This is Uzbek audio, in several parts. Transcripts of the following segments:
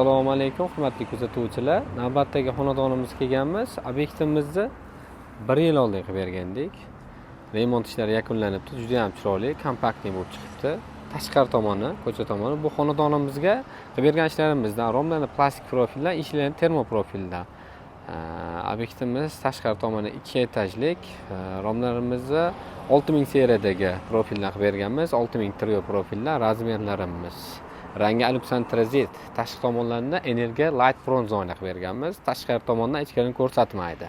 Assalomu alaykum, hurmatli kuzatuvchilar. Navbatdagi xonadonimizga kelganmiz. Obyektimizni 1 yil oldin qilib bergandik. Remont ishlari yakunlanibdi. Juda ham chiroyli, kompaktli bo'lib chiqibdi. Tashqari tomoni, ko'cha tomoni bu xonadonimizga qilib bergan ishlarimizdan romlarni plastik profildan, ishlarni termoprofildan. Obyektimiz tashqari tomoni 2 etajlik. Romlarimizni 6000 seriyadagi profildan qilib berganmiz. 6000 trio profildan razmerlarimiz. Rangi Alexandrazit, tashqi tomonlarida energiya light bronze o'yna qilib berganmiz. Tashqari tomondan ichkarini ko'rsatmaydi.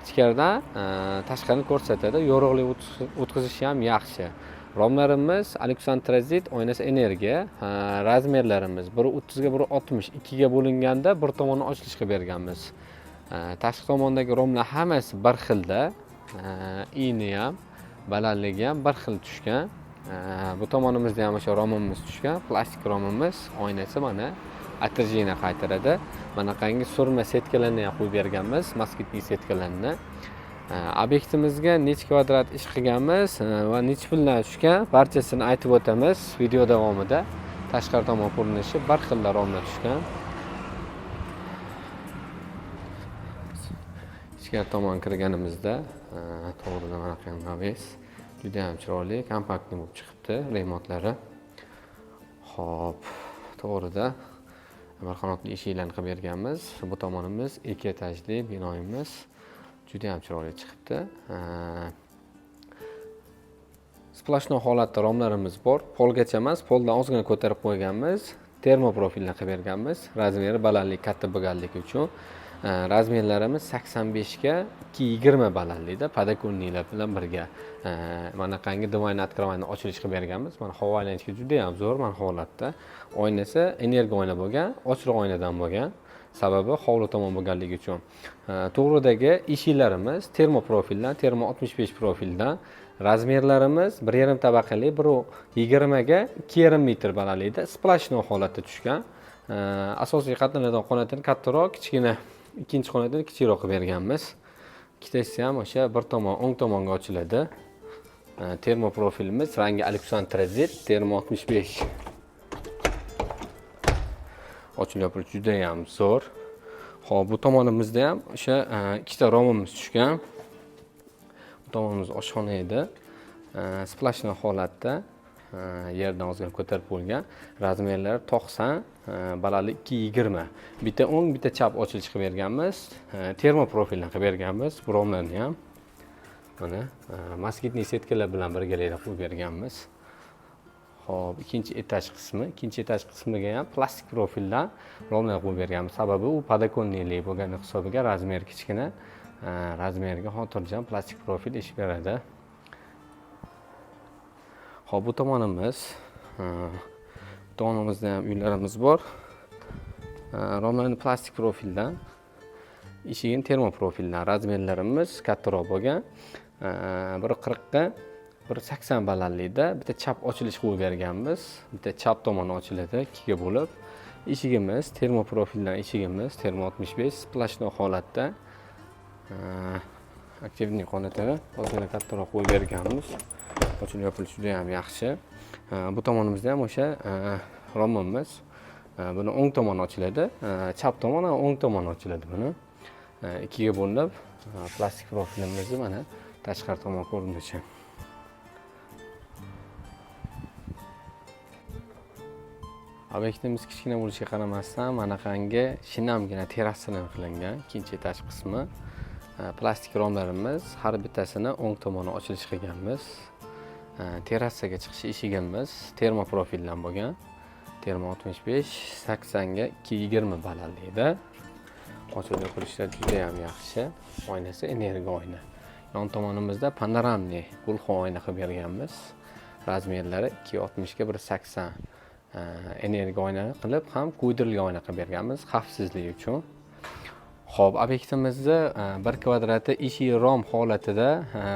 Ichkaridan tashqarini ko'rsatadi. Yorug'lik o'tkazishi ham yaxshi. Romlarimiz Alexandrazit, oynasi energiya, razmerlarimiz 1.30 ga 1.60, 2 ga bo'linganda bir tomoni ochilish qilib berganmiz. Tashqi tomondagi romlar hammasi bir xilda, ini ham, balandligi ham bir xil tushgan. Bu tomonimizda ham o'sha romimiz tushgan, plastik romimiz, oynasi mana atrijina qaytaradi. Mana qangi surma setkalarni ham qo'yib berganmiz, moskitli setkalarni. Obyektimizga necha kvadrat ish qilganmiz va necha puldan tushgan, barchasini aytib o'tamiz video davomida. Tashqari tomon ko'rinishi bir xilda romlar tushgan. Ichkari tomon kirganimizda to'g'rida mana qanday juda ham chiroyli, kompaktli bo'lib chiqibdi remontlari. Xo'p, to'g'rida bir qanotli eshiklarni qilib berganmiz. Bu tomonimiz 2 etajli binoyimiz juda ham chiroyli chiqibdi. Splashno holatda romlarimiz bor. Polgacha emas, poldan ozgina ko'tarib qo'yganmiz. Termoprofilni qilib berganmiz. Razmeri balandlik katta bo'lganligi uchun. Razmerlarimiz 85 ga 220 balandlikda podokonniylar bilan birga. Mana qangi divayn открывание ochilish qilib berganmiz. Mana havo aylanishga juda ham zo'r mana holatda. Oynasi energiya oyna bo'lgan, ochiq oynadan bo'lgan. Sababi hovli tomon bo'lganligi uchun. To'g'ridagi eshiklarimiz termoprofildan, termo 65 profildan. Razmerlarimiz 1,5 tabaqali, 1.20 ga 2,5 metr balandlikda splashno holatda tushgan. Asosiy qatlamlardan xonatini kattaroq, kichkina ikkinchi xonatini kichikroq qilib berganmiz. Ikkitasi ham o'sha bir tomon, o'ng tomonga ochiladi. Termoprofilimiz rangi Alexandrazit, termo 65. Ochilib yopilishi juda ham zo'r. Xo'p, bu tomonimizda ham o'sha ikkita romimiz tushgan. Bu tomonimiz oshxona edi. Splashno holatda. Yerdan ozgina ko'tarib bo'lgan. Razmerlari 90, balandlik 220. Bitta o'ng, bitta chap ochilish qilib berganmiz. Termoprofilni qilib berganmiz. Bu romlarni ham mana moskitli setkalar bilan birgalikda qo'yib berganmiz. Xo'p, ikkinchi etaj qismiga ham plastik profildan romlar qo'yib berganmiz. Sababi u podokonniylik bo'lgani hisobiga razmer kichkina, razmerga xotirjam plastik profil ish beradi. Xo'p, bu tomonimizda ham uylarimiz bor. Romlarni plastik profildan, eshigini termoprofildan, razmerlarimiz kattaroq bo'lgan. 1.40 ga 1.80 balandlikda bitta chap ochilish qo'yib berganmiz. Bitta chap tomoni ochiladi 2 ga bo'lib. Eshigimiz termoprofildan, eshigimiz termo 65 splashno holatda. Aktivniy qonatini ozgina kattaroq qo'yib berganmiz. Ochilib yopilishi juda ham yaxshi. Bu tomonimizda ham o'sha romimiz. Buni o'ng tomoni ochiladi, chap tomoni ham o'ng tomoni ochiladi buni. 2 ga bo'linib, plastik profilimizni mana tashqari tomon ko'rinishi. Obyektimiz kichkina bo'lishiga qaramasdan mana qangi shinamgina terrasadan qilingan ikkinchi etaj qismi. Plastik romlarimiz har bittasini o'ng tomoni ochilish qilganmiz. Terrasaga chiqish eshigimiz termoprofildan bo'lgan. Termo 65, 80 ga 220 balandlikda. Ochilib yopilishlar juda ham yaxshi. Oynasi energiya oyna. Yon tomonimizda panoramli gulxon oyna qilib berganmiz. Razmerlari 2.60 ga 1.80 energiya oyna qilib ham kuydirilgan oyna qilib berganmiz xavfsizlik uchun. Xo'p, obyektimizni 1 kvadrati eshik rom holatida,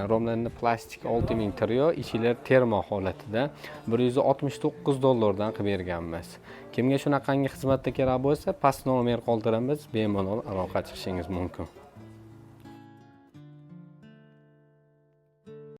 romlarni plastik 6000 trio, eshiklar termo holatida $169 dan qilib berganmiz. Kimga shunaqangi xizmatda kerak bo'lsa, past nomer qoldiramiz, bemalol aloqa chiqishingiz mumkin.